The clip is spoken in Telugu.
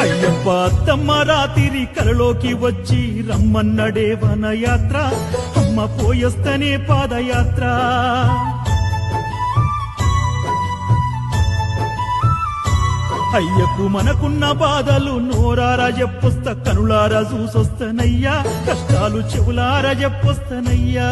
అయ్యప్ప అత్తమ్మ రాతిరి కలలోకి వచ్చి రమ్మన్నడే వనయాత్ర అమ్మ పోయొస్తనే పాదయాత్ర అయ్యకు మనకున్న బాధలు నోరారా చెప్పొస్త కనులారా చూసొస్తనయ్యా కష్టాలు చెవులారా చెప్పొస్తనయ్యా